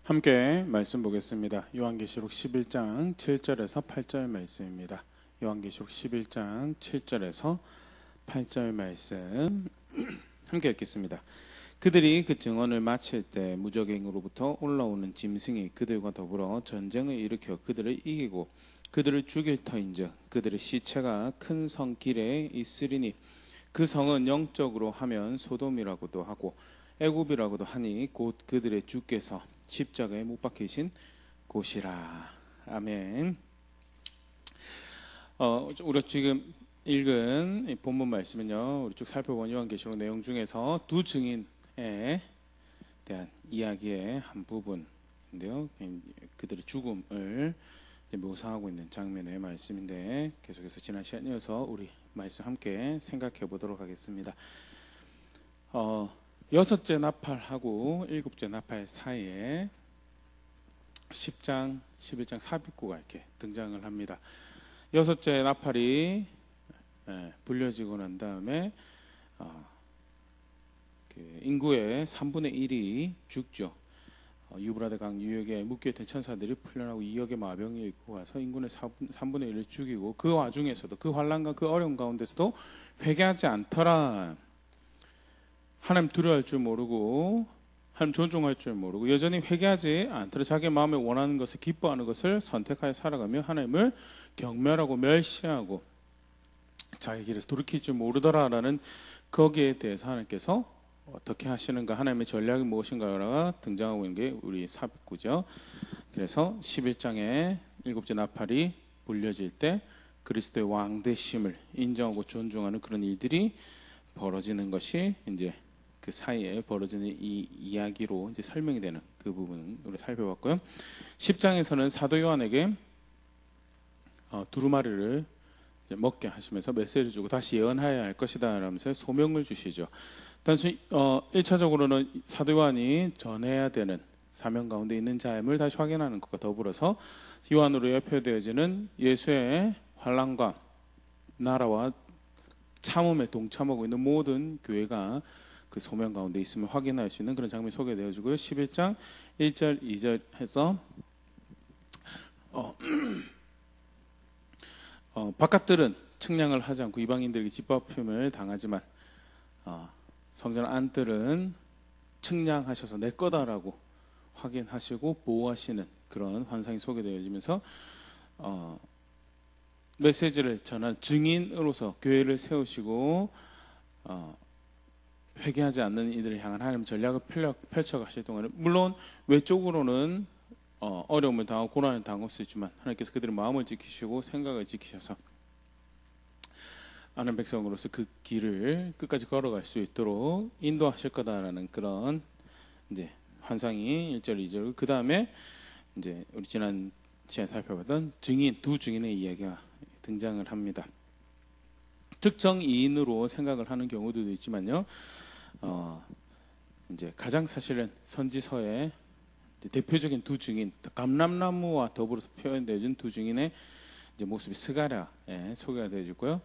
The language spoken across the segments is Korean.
함께 말씀 보겠습니다. 요한계시록 11장 7절에서 8절 말씀입니다. 요한계시록 11장 7절에서 8절 말씀 함께 읽겠습니다. 그들이 그 증언을 마칠 때 무적행으로부터 올라오는 짐승이 그들과 더불어 전쟁을 일으켜 그들을 이기고 그들을 죽일 터인즉 그들의 시체가 큰 성 길에 있으리니 그 성은 영적으로 하면 소돔이라고도 하고 애굽이라고도 하니 곧 그들의 주께서 십자가에 못 박히신 곳이라. 아멘. 우리가 지금 읽은 본문 말씀은요, 우리 쭉 살펴본 요한계시록 내용 중에서 두 증인에 대한 이야기의 한 부분인데요. 그들의 죽음을 묘사하고 있는 장면의 말씀인데, 계속해서 지난 시간 이어서 우리 말씀 함께 생각해 보도록 하겠습니다. 여섯째 나팔하고 일곱째 나팔 사이에 10장, 11장 삽입구가 이렇게 등장을 합니다. 여섯째 나팔이 불려지고 난 다음에 인구의 3분의 1이 죽죠. 유브라데 강 유역에 묶여있던 천사들이 풀려나고 2억의 마병이 있고 와서 인구의 3분의 1을 죽이고, 그 와중에서도 그 환난과 그 어려움 가운데서도 회개하지 않더라. 하나님 두려워할 줄 모르고 하나님 존중할 줄 모르고 여전히 회개하지 않더라. 자기 마음에 원하는 것을, 기뻐하는 것을 선택하여 살아가며 하나님을 경멸하고 멸시하고 자기 길에서 돌이킬 줄 모르더라라는, 거기에 대해서 하나님께서 어떻게 하시는가, 하나님의 전략이 무엇인가가 등장하고 있는 게 우리 삽입구죠. 그래서 11장에 일곱째 나팔이 불려질 때 그리스도의 왕되심을 인정하고 존중하는 그런 일들이 벌어지는 것이 이제 그 사이에 벌어지는 이 이야기로 이제 설명이 되는 그 부분을 우리 살펴봤고요. 10장에서는 사도 요한에게 두루마리를 이제 먹게 하시면서 메시지를 주고 다시 예언하여야 할 것이다 라면서 소명을 주시죠. 단순히 1차적으로는 사도 요한이 전해야 되는 사명 가운데 있는 자임을 다시 확인하는 것과 더불어서 요한으로 표되어지는 예수의 환난과 나라와 참음에 동참하고 있는 모든 교회가 그 소명 가운데 있음을 확인할 수 있는 그런 장면이 소개되어지고요. 11장 1절 2절 해서 바깥들은 측량을 하지 않고 이방인들에게 짓밟힘을 당하지만 성전 안들은 측량하셔서 내 거다라고 확인하시고 보호하시는 그런 환상이 소개되어지면서 메시지를 전한 증인으로서 교회를 세우시고 회개하지 않는 이들을 향한 하나님의 전략을 펼쳐가실 동안에, 물론 외적으로는 어려움을 당하고 고난을 당할 수 있지만 하나님께서 그들의 마음을 지키시고 생각을 지키셔서 하나님 백성으로서 그 길을 끝까지 걸어갈 수 있도록 인도하실 거다라는 그런 이제 환상이 1절 2절, 그 다음에 이제 우리 지난 시간에 살펴봤던 증인, 두 증인의 이야기가 등장을 합니다. 특정 이인으로 생각을 하는 경우도 있지만요, 이제 가장 사실은 선지서의 대표적인 두 증인, 감람나무와 더불어서 표현되어진 두 증인의 이제 모습이 스가랴에 소개가 되어지고요,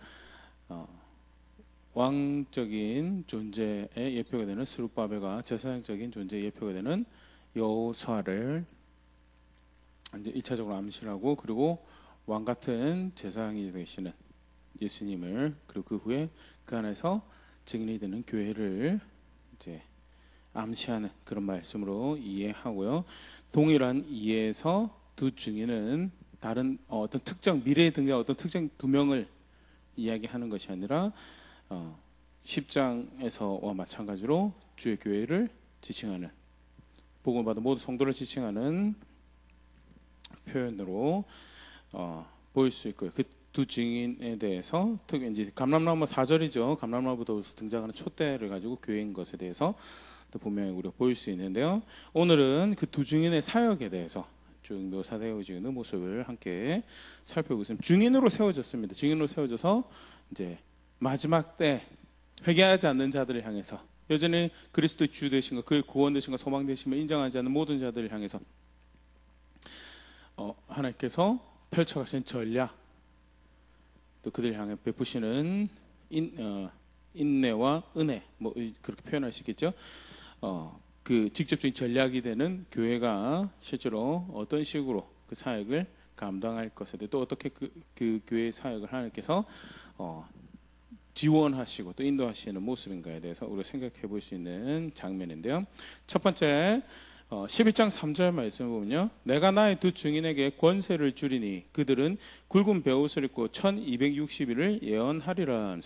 왕적인 존재의 예표가 되는 스룹바벨과 제사장적인 존재의 예표가 되는 여호수아를 이제 1차적으로 암시하고, 그리고 왕 같은 제사장이 되시는 예수님을, 그리고 그 후에 그 안에서 증인이 되는 교회를 이제 암시하는 그런 말씀으로 이해하고요. 동일한 이해에서 두 증인은 다른 어떤 특정 미래에 등장한 어떤 특정 두 명을 이야기하는 것이 아니라 10장에서와 마찬가지로 주의 교회를 지칭하는, 복음을 받은 모든 성도를 지칭하는 표현으로 보일 수 있고요. 그 두 증인에 대해서 특히 이제 감람나무 4절이죠. 감람나무부터 등장하는 촛대를 가지고 교회인 것에 대해서 또 분명히 우리가 보일 수 있는데요. 오늘은 그 두 증인의 사역에 대해서 쭉 묘사되어지는 모습을 함께 살펴보겠습니다. 증인으로 세워졌습니다. 증인으로 세워져서 이제 마지막 때 회개하지 않는 자들을 향해서, 여전히 그리스도의 주 되신 것, 그의 구원 되신 것, 소망 되심을 인정하지 않는 모든 자들을 향해서 하나님께서 펼쳐가신 전략, 또 그들을 향해 베푸시는 인내와 은혜, 뭐 그렇게 표현할 수 있겠죠. 그 그 직접적인 전략이 되는 교회가 실제로 어떤 식으로 그 사역을 감당할 것에 대해 또 어떻게 그 교회 사역을 하나님께서 지원하시고 또 인도하시는 모습인가에 대해서 우리가 생각해 볼 수 있는 장면인데요. 첫 번째 11장 3절 말씀을 보면요. 내가 나의 두 증인에게 권세를 주리니 그들은 굵은 베옷을 입고 1260일을 예언하리라.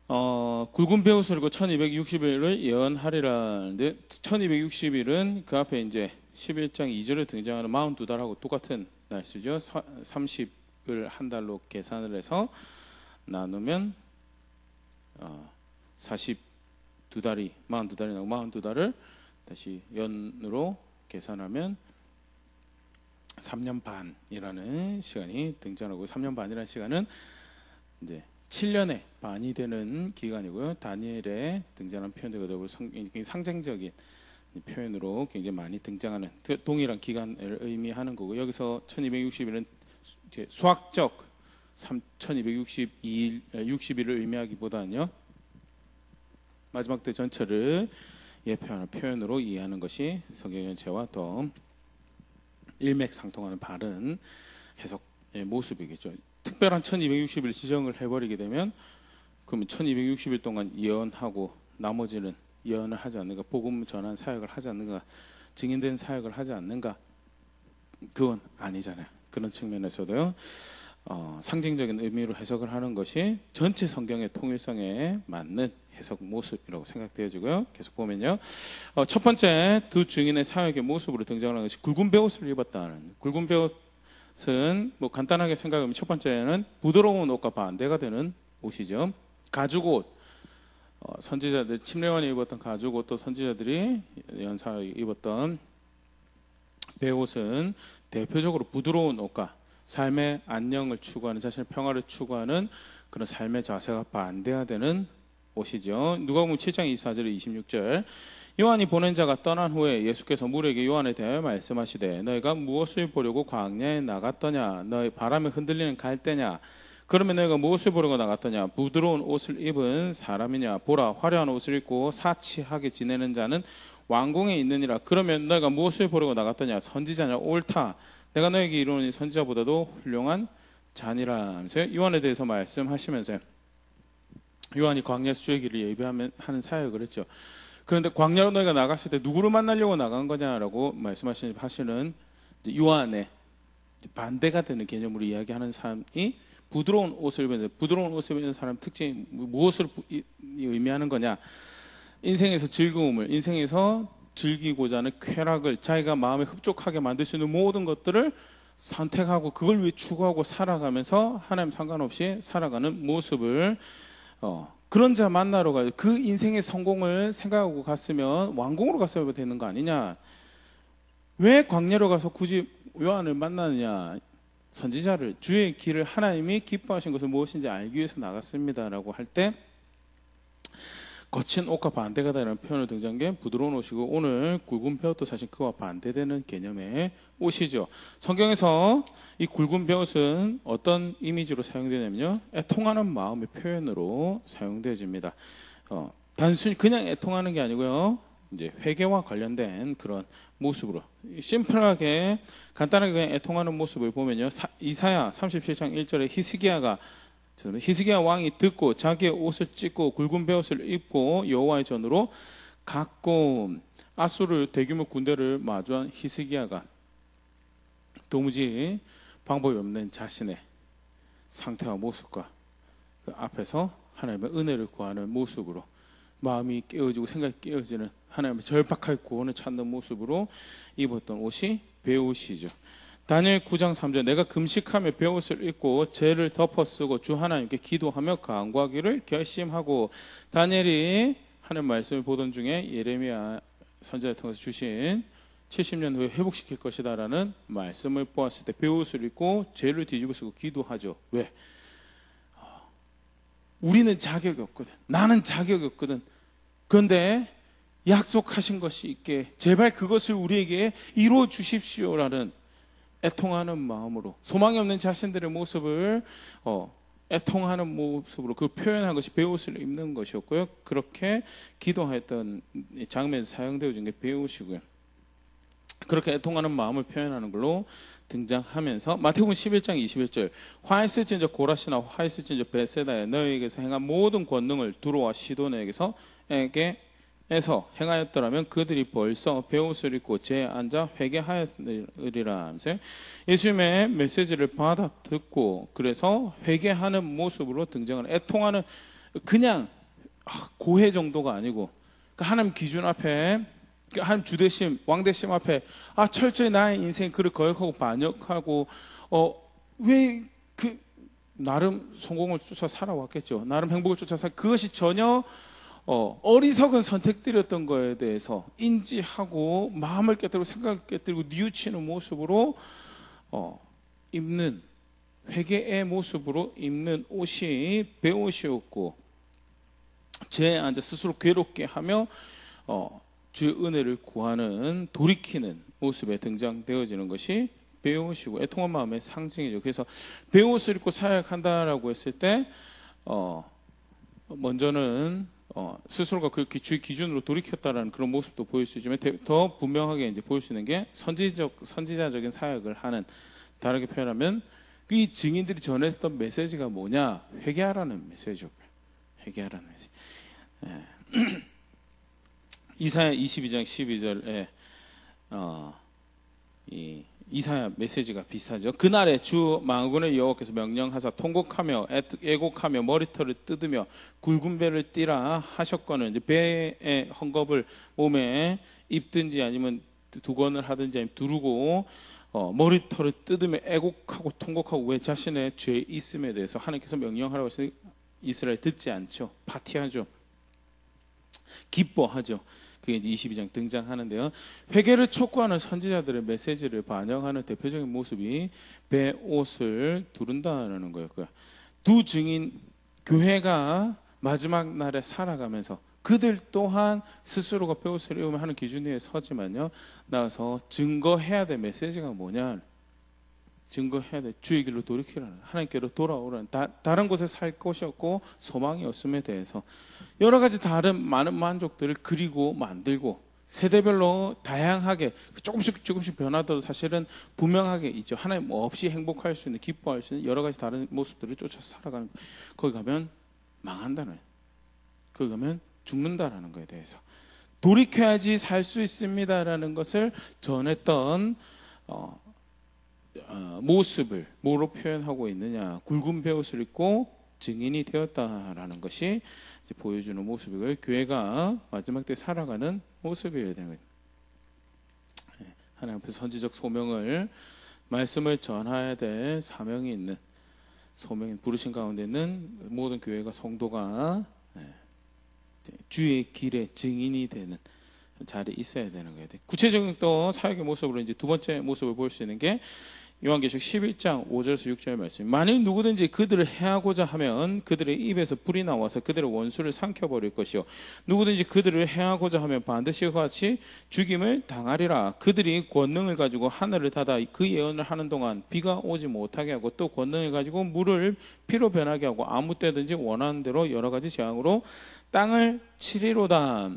굵은 베옷을 입고 1260일을 예언하리라. 근데 1260일은 그 앞에 이제 11장 2절에 등장하는 42달하고 똑같은 날수죠. 30을 한 달로 계산을 해서 나누면 42달이 42달이 나고 42달을 다시 연으로 계산하면 3년 반이라는 시간이 등장하고 3년 반이라는 시간은 이제 7년의 반이 되는 기간이고요. 다니엘에 등장하는 표현들과 굉장히 상징적인 표현으로 굉장히 많이 등장하는 동일한 기간을 의미하는 거고 여기서 1260일은 수학적 1260일을 의미하기보다는요. 마지막 때 전체를 예표하는 표현으로 이해하는 것이 성경 전체와 더 일맥상통하는 바른 해석의 모습이겠죠. 특별한 1260일 지정을 해버리게 되면 그러면 1260일 동안 예언하고 나머지는 예언을 하지 않는가, 복음 전한 사역을 하지 않는가, 증인된 사역을 하지 않는가, 그건 아니잖아요. 그런 측면에서도요. 상징적인 의미로 해석을 하는 것이 전체 성경의 통일성에 맞는 해석 모습이라고 생각되어지고요. 계속 보면요. 첫 번째 두 증인의 사역의 모습으로 등장하는 것이 굵은 베옷을 입었다는. 굵은 베옷은 뭐 간단하게 생각하면 첫 번째는 부드러운 옷과 반대가 되는 옷이죠. 가죽옷. 선지자들 침례원이 입었던 가죽옷 또 선지자들이 연사 입었던 베옷은 대표적으로 부드러운 옷과 삶의 안녕을 추구하는 자신의 평화를 추구하는 그런 삶의 자세가 반대가 되는 옷이죠. 누가복음 7장 24절 26절 요한이 보낸 자가 떠난 후에 예수께서 물에게 요한에 대하여 말씀하시되 너희가 무엇을 보려고 광야에 나갔더냐 너희 바람에 흔들리는 갈대냐 그러면 너희가 무엇을 보려고 나갔더냐 부드러운 옷을 입은 사람이냐 보라 화려한 옷을 입고 사치하게 지내는 자는 왕궁에 있느니라 그러면 너희가 무엇을 보려고 나갔더냐 선지자냐 옳다 내가 너에게 이르노니 선지자보다도 훌륭한 자니라 하면서 요한에 대해서 말씀하시면서 요한이 광야에서 주의 길을 예비하는 사역을 했죠. 그런데 광야로 너희가 나갔을 때 누구를 만나려고 나간 거냐라고 말씀하시는 요한의 반대가 되는 개념으로 이야기하는 사람이 부드러운 옷을 입은 사람 특징이 무엇을 의미하는 거냐? 인생에서 즐거움을, 인생에서 즐기고자 하는 쾌락을 자기가 마음에 흡족하게 만들 수 있는 모든 것들을 선택하고 그걸 위해 추구하고 살아가면서 하나님 상관없이 살아가는 모습을 그런 자 만나러 가요. 그 인생의 성공을 생각하고 갔으면 왕궁으로 갔어야 되는 거 아니냐? 왜 광야로 가서 굳이 요한을 만나느냐? 선지자를 주의 길을 하나님이 기뻐하신 것은 무엇인지 알기 위해서 나갔습니다라고 할 때 거친 옷과 반대가 되는 표현을 등장한 게 부드러운 옷이고 오늘 굵은 베옷도 사실 그와 반대되는 개념의 옷이죠. 성경에서 이 굵은 베옷은 어떤 이미지로 사용되냐면요. 애통하는 마음의 표현으로 사용되어집니다. 단순히 그냥 애통하는 게 아니고요. 이제 회개와 관련된 그런 모습으로 심플하게 간단하게 그냥 애통하는 모습을 보면요. 이사야 37장 1절에 히스기야 왕이 듣고 자기의 옷을 찢고 굵은 베옷을 입고 여호와의 전으로 갔고 아수르 대규모 군대를 마주한 히스기야가 도무지 방법이 없는 자신의 상태와 모습과 그 앞에서 하나님의 은혜를 구하는 모습으로 마음이 깨어지고 생각이 깨어지는 하나님의 절박할 구원을 찾는 모습으로 입었던 옷이 베옷이죠. 다니엘 9장 3절 내가 금식하며 베옷을 입고 죄를 덮어쓰고 주 하나님께 기도하며 간구하기를 결심하고 다니엘이 하는 말씀을 보던 중에 예레미야 선지자를 통해서 주신 70년 후에 회복시킬 것이다라는 말씀을 보았을 때 베옷을 입고 죄를 뒤집어 쓰고 기도하죠. 왜? 우리는 자격이 없거든. 나는 자격이 없거든. 그런데 약속하신 것이 있게 제발 그것을 우리에게 이루어 주십시오라는 애통하는 마음으로 소망이 없는 자신들의 모습을 애통하는 모습으로 그 표현한 것이 베옷을 입는 것이었고요. 그렇게 기도했던 장면에서 사용되어진 게 베옷이고요. 그렇게 애통하는 마음을 표현하는 걸로 등장하면서 마태복음 11장 21절 화했을진저 고라시나 화했을진저 베세다에 너희에게서 행한 모든 권능을 두로와 시도네에게서 행하였더라면 그들이 벌써 베옷을 입고 제 앉아 회개하였으리라 하면서 예수님의 메시지를 받아 듣고 그래서 회개하는 모습으로 등장하는 애통하는 그냥 고해 정도가 아니고 하나님 기준 앞에 하나님 주대심 왕대심 앞에 철저히 나의 인생 그를 거역하고 반역하고 왜 그 나름 성공을 쫓아 살아왔겠죠. 나름 행복을 쫓아 그것이 전혀 어리석은 선택들이었던 거에 대해서 인지하고 마음을 깨뜨리고 생각을 깨뜨리고 뉘우치는 모습으로 입는 회개의 모습으로 입는 옷이 베옷이었고 제 앉아 스스로 괴롭게 하며 주의 은혜를 구하는 돌이키는 모습에 등장되어지는 것이 베옷이고 애통한 마음의 상징이죠. 그래서 베옷을 입고 사역한다라고 했을 때 먼저는 스스로가 그 주의 기준으로 돌이켰다라는 그런 모습도 보일 수 있지만 더 분명하게 이제 보일 수 있는 게 선지자적인 사역을 하는 다르게 표현하면 이 증인들이 전했던 메시지가 뭐냐? 회개하라는 메시지죠. 회개하라는 메시지. 이사야 22장 12절에 이 이사야 메시지가 비슷하죠. 그날에 주 만군의 여호와께서 명령하사 통곡하며 애곡하며 머리털을 뜯으며 굵은 배를 띠라 하셨거늘 이제 배의 헝겊을 몸에 입든지 아니면 두건을 하든지 아니면 두르고 머리털을 뜯으며 애곡하고 통곡하고 왜 자신의 죄 있음에 대해서 하나님께서 명령하라고 해서 이스라엘 듣지 않죠. 파티하죠. 기뻐하죠. 그게 이제 22장 등장하는데요. 회개를 촉구하는 선지자들의 메시지를 반영하는 대표적인 모습이 베옷을 두른다는 거예요. 두 증인 교회가 마지막 날에 살아가면서 그들 또한 스스로가 베옷을 입으면 하는 기준 위에 서지만요. 나와서 증거해야 될 메시지가 뭐냐? 증거해야 돼. 주의 길로 돌이키라는, 하나님께로 돌아오라는, 다른 곳에 살 곳이 없고 소망이 없음에 대해서 여러 가지 다른 많은 만족들을 그리고 만들고 세대별로 다양하게 조금씩 변하더라도 사실은 분명하게 있죠. 하나님 없이 행복할 수 있는, 기뻐할 수 있는 여러 가지 다른 모습들을 쫓아서 살아가는 거예요. 거기 가면 망한다는, 거기 가면 죽는다라는 거에 대해서 돌이켜야지 살 수 있습니다라는 것을 전했던 모습을 뭐로 표현하고 있느냐? 굵은 베옷을 입고 증인이 되었다라는 것이 이제 보여주는 모습이고요. 교회가 마지막 때 살아가는 모습이어야 되는 거예요. 하나님 앞에서 선지적 소명을, 말씀을 전해야 될 사명이 있는, 소명인 부르신 가운데 있는 모든 교회가, 성도가 주의 길의 증인이 되는 자리에 있어야 되는 거예요. 구체적인 또 사역의 모습으로 이제 두 번째 모습을 볼 수 있는 게 요한계시록 11장 5절에서 6절의 말씀. 만일 누구든지 그들을 해하고자 하면 그들의 입에서 불이 나와서 그들의 원수를 삼켜버릴 것이요, 누구든지 그들을 해하고자 하면 반드시 그와 같이 죽임을 당하리라. 그들이 권능을 가지고 하늘을 닫아 그 예언을 하는 동안 비가 오지 못하게 하고, 또 권능을 가지고 물을 피로 변하게 하고 아무 때든지 원하는 대로 여러 가지 재앙으로 땅을 치리로다.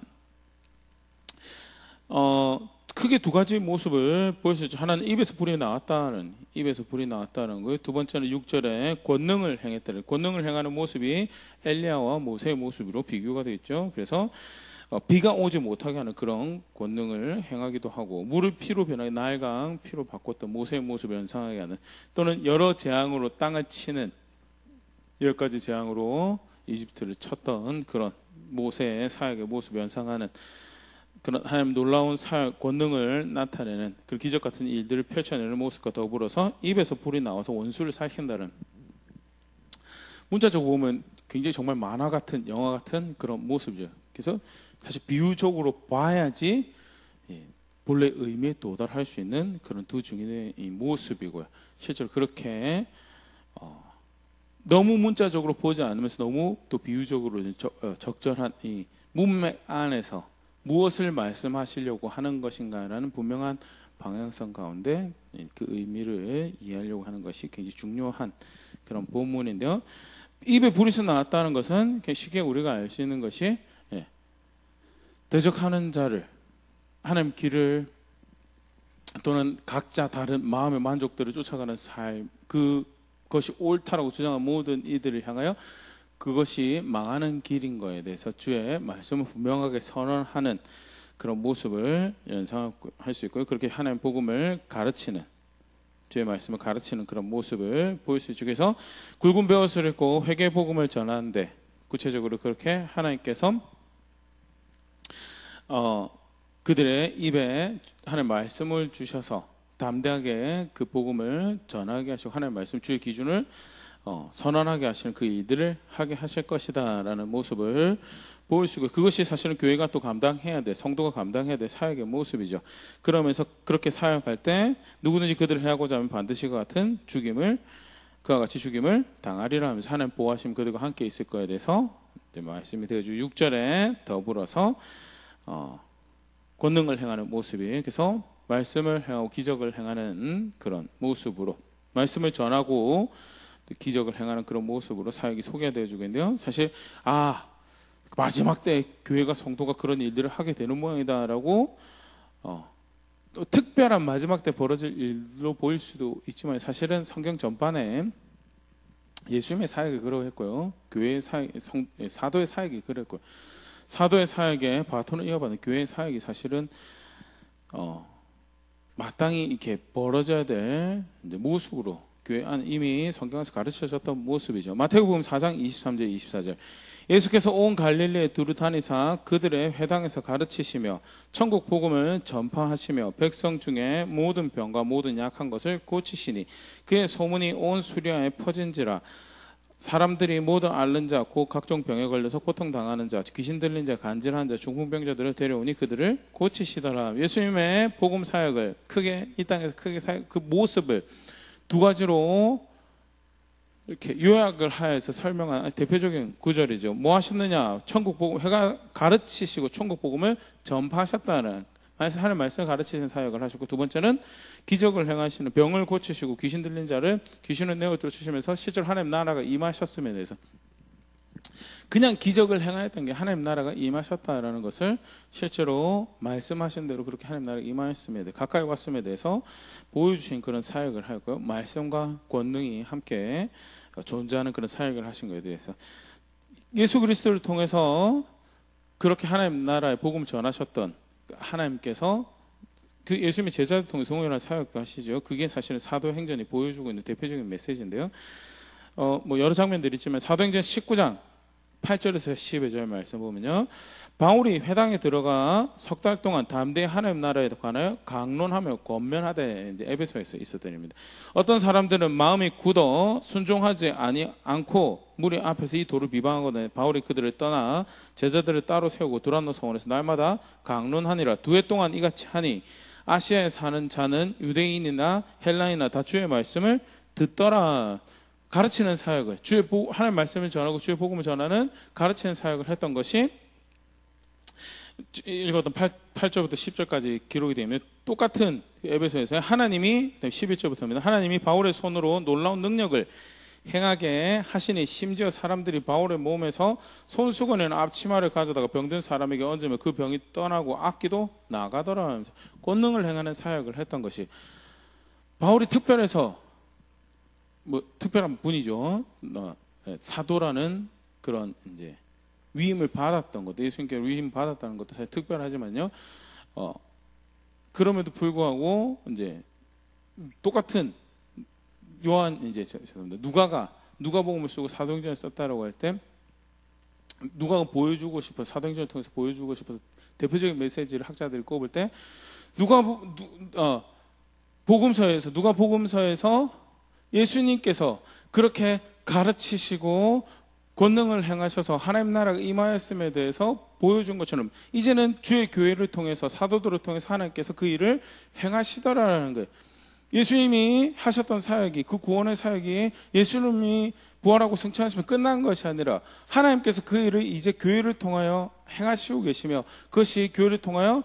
크게 두 가지 모습을 볼 수 있죠. 하나는 입에서 불이 나왔다는 거예요. 두 번째는 6절에 권능을 행했다는, 권능을 행하는 모습이 엘리야와 모세의 모습으로 비교가 되어 있죠. 그래서 비가 오지 못하게 하는 그런 권능을 행하기도 하고, 물을 피로 변하게, 나일강 피로 바꿨던 모세의 모습을 연상하게 하는, 또는 여러 재앙으로 땅을 치는 10가지 재앙으로 이집트를 쳤던 그런 모세의 사역의 모습을 연상하는 그런 하나님 놀라운 사역 권능을 나타내는 그런 기적 같은 일들을 펼쳐내는 모습과 더불어서 입에서 불이 나와서 원수를 살킨다는, 문자적으로 보면 굉장히 정말 만화 같은, 영화 같은 그런 모습이죠. 그래서 사실 비유적으로 봐야지 본래 의미에 도달할 수 있는 그런 두 증인의 이 모습이고요. 실제로 그렇게 너무 문자적으로 보지 않으면서 너무 또 비유적으로 적절한 이 문맥 안에서 무엇을 말씀하시려고 하는 것인가라는 분명한 방향성 가운데 그 의미를 이해하려고 하는 것이 굉장히 중요한 그런 본문인데요. 입에 불이 나왔다는 것은 쉽게 우리가 알 수 있는 것이 대적하는 자를 하나님 길을 또는 각자 다른 마음의 만족들을 쫓아가는 삶, 그것이 옳다라고 주장한 모든 이들을 향하여 그것이 망하는 길인 거에 대해서 주의 말씀을 분명하게 선언하는 그런 모습을 연상할 수 있고요. 그렇게 하나님 복음을 가르치는, 주의 말씀을 가르치는 그런 모습을 보일 수 있죠. 그래서 굵은 벼옷을 입고 회개 복음을 전하는데 구체적으로 그렇게 하나님께서 그들의 입에 하나님 말씀을 주셔서 담대하게 그 복음을 전하게 하시고 하나님 말씀 주의 기준을 선언하게 하시는 그 일들을 하게 하실 것이다 라는 모습을 보일 수 있고, 그것이 사실은 교회가 또 감당해야 돼, 성도가 감당해야 될 사역의 모습이죠. 그러면서 그렇게 사역할 때 누구든지 그들을 해하고자 하면 반드시 그와 같은 죽임을, 그와 같이 죽임을 당하리라 하면서 하나님 보호하심 그들과 함께 있을 거에 대해서 말씀이 되어지고, 6절에 더불어서 권능을 행하는 모습이, 그래서 말씀을 행하고 기적을 행하는 그런 모습으로, 말씀을 전하고 기적을 행하는 그런 모습으로 사역이 소개되어지고 있는데요. 사실 마지막 때 교회가, 성도가 그런 일들을 하게 되는 모양이다라고 또 특별한 마지막 때 벌어질 일로 보일 수도 있지만, 사실은 성경 전반에 예수님의 사역이 그러했고요, 교회의 사역, 사도의 사역이 그랬고요, 사도의 사역에 바톤을 이어받는 교회의 사역이 사실은 마땅히 이렇게 벌어져야 될 이제 모습으로 교회 안 이미 성경에서 가르쳐졌던 모습이죠. 마태복음 4장 23절 24절, 예수께서 온 갈릴리에 두루 다니사 그들의 회당에서 가르치시며 천국 복음을 전파하시며 백성 중에 모든 병과 모든 약한 것을 고치시니 그의 소문이 온 수리아에 퍼진지라. 사람들이 모두 앓는 자, 곧 각종 병에 걸려서 고통당하는 자, 귀신 들린 자, 간질한 자, 중풍병자들을 데려오니 그들을 고치시더라. 예수님의 복음 사역을 크게, 이 땅에서 크게 사역, 그 모습을 두 가지로 이렇게 요약을 하여서 설명한 대표적인 구절이죠. 뭐 하셨느냐? 천국 복음, 회가 가르치시고 천국 복음을 전파하셨다는 하나님 말씀을 가르치시는 사역을 하셨고, 두 번째는 기적을 행하시는, 병을 고치시고 귀신 들린 자를 귀신을 내어 쫓으시면서 실제로 하나님 나라가 임하셨음에 대해서, 그냥 기적을 행하였던 게 하나님 나라가 임하셨다라는 것을 실제로 말씀하신 대로 그렇게 하나님 나라가 임하였음에 대해, 가까이 왔음에 대해서 보여주신 그런 사역을 하였고요, 말씀과 권능이 함께 존재하는 그런 사역을 하신 것에 대해서, 예수 그리스도를 통해서 그렇게 하나님 나라의 복음을 전하셨던 하나님께서 그 예수님의 제자를 통해 성령이라는 사역도 하시죠. 그게 사실은 사도행전이 보여주고 있는 대표적인 메시지인데요. 뭐 여러 장면들이 있지만 사도행전 19장 8절에서 12절 말씀 보면요, 바울이 회당에 들어가 석 달 동안 담대히 하나님 나라에 관하여 강론하며 권면하되, 이제 에베소에서 있었던 일입니다. 어떤 사람들은 마음이 굳어 순종하지 않고 무리 앞에서 이 도를 비방하거든요. 바울이 그들을 떠나 제자들을 따로 세우고 두란노 성원에서 날마다 강론하니라. 2해 동안 이같이 하니 아시아에 사는 자는 유대인이나 헬라인이나 다 주의 말씀을 듣더라. 가르치는 사역을, 하나님 말씀을 전하고 주의 복음을 전하는 가르치는 사역을 했던 것이 읽었던 8절부터 10절까지 기록이 되면, 똑같은 에베소에서 하나님이 11절부터입니다. 하나님이 바울의 손으로 놀라운 능력을 행하게 하시니 심지어 사람들이 바울의 몸에서 손수건에는 앞치마를 가져다가 병든 사람에게 얹으면 그 병이 떠나고 악기도 나가더라 하면서 권능을 행하는 사역을 했던 것이, 바울이 특별해서 특별한 분이죠. 사도라는 그런 이제 위임을 받았던 것도, 예수님께 위임 받았다는 것도 사실 특별하지만요. 그럼에도 불구하고 이제 똑같은 요한, 이제 죄송합니다, 누가복음을 쓰고 사도행전을 썼다라고 할 때, 누가가 보여주고 싶어, 사도행전을 통해서 보여주고 싶어서 대표적인 메시지를 학자들이 꼽을 때, 누가복음서에서 예수님께서 그렇게 가르치시고 권능을 행하셔서 하나님 나라가 임하였음에 대해서 보여준 것처럼, 이제는 주의 교회를 통해서, 사도들을 통해서 하나님께서 그 일을 행하시더라라는 거예요. 예수님이 하셨던 사역이, 그 구원의 사역이 예수님이 부활하고 승천하시면 끝난 것이 아니라 하나님께서 그 일을 이제 교회를 통하여 행하시고 계시며, 그것이 교회를 통하여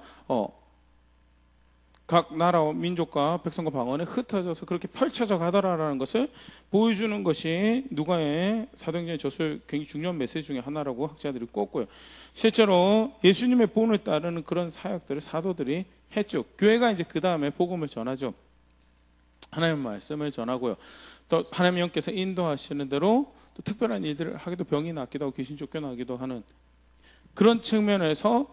각 나라와 민족과 백성과 방언에 흩어져서 그렇게 펼쳐져 가더라라는 것을 보여주는 것이 누가의 사도행전의 저술 굉장히 중요한 메시지 중에 하나라고 학자들이 꼽고요. 실제로 예수님의 본을 따르는 그런 사역들을 사도들이 했죠. 교회가 이제 그 다음에 복음을 전하죠. 하나님의 말씀을 전하고요. 또 하나님 영께서 인도하시는 대로 또 특별한 일들을 하기도, 병이 낫기도 하고 귀신 쫓겨나기도 하는 그런 측면에서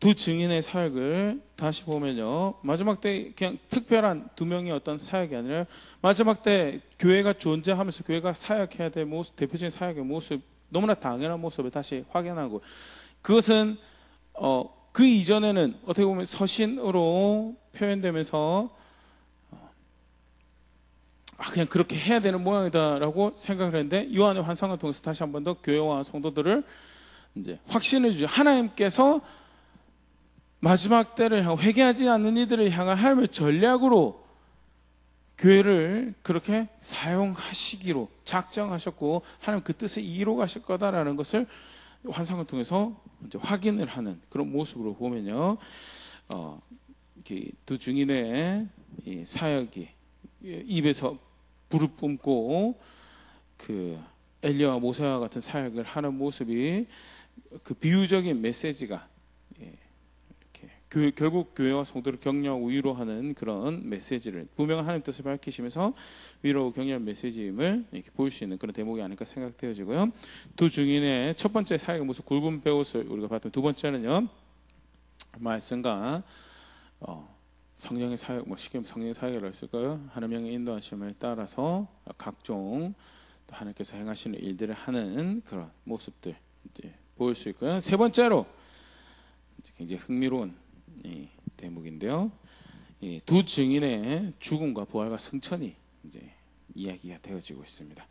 두 증인의 사역을 다시 보면요, 마지막 때 그냥 특별한 두 명의 어떤 사역이 아니라 마지막 때 교회가 존재하면서 교회가 사역해야 될 모습, 대표적인 사역의 모습, 너무나 당연한 모습을 다시 확인하고, 그것은 그 이전에는 어떻게 보면 서신으로 표현되면서 그냥 그렇게 해야 되는 모양이다라고 생각을 했는데, 요한의 환상을 통해서 다시 한 번 더 교회와 성도들을 이제 확신해 주죠. 하나님께서 마지막 때를 향하고 회개하지 않는 이들을 향한 하나님의 전략으로 교회를 그렇게 사용하시기로 작정하셨고, 하나님 그 뜻을 이루어 가실 거다라는 것을 환상을 통해서 이제 확인을 하는 그런 모습으로 보면요, 두 증인의 이 사역이 입에서 불을 뿜고 그 엘리야와 모세와 같은 사역을 하는 모습이, 그 비유적인 메시지가 결국 교회와 성도를 격려하고 위로하는 그런 메시지를, 분명한 하나님 뜻을 밝히시면서 위로하고 격려하는 메시지임을 이렇게 보일 수 있는 그런 대목이 아닐까 생각되어지고요. 두 증인의 첫 번째 사역의 모습, 굵은 배옷을 우리가 봤던, 두 번째는요, 말씀과 성령의 사역, 쉽게 성령의 사역이라고 했을까요? 하나님의 인도하심을 따라서 각종 하나님께서 행하시는 일들을 하는 그런 모습들 이제 보일 수 있고요. 세 번째로 굉장히 흥미로운 이 대목인데요, 이 두 증인의 죽음과 부활과 승천이 이제 이야기가 되어지고 있습니다.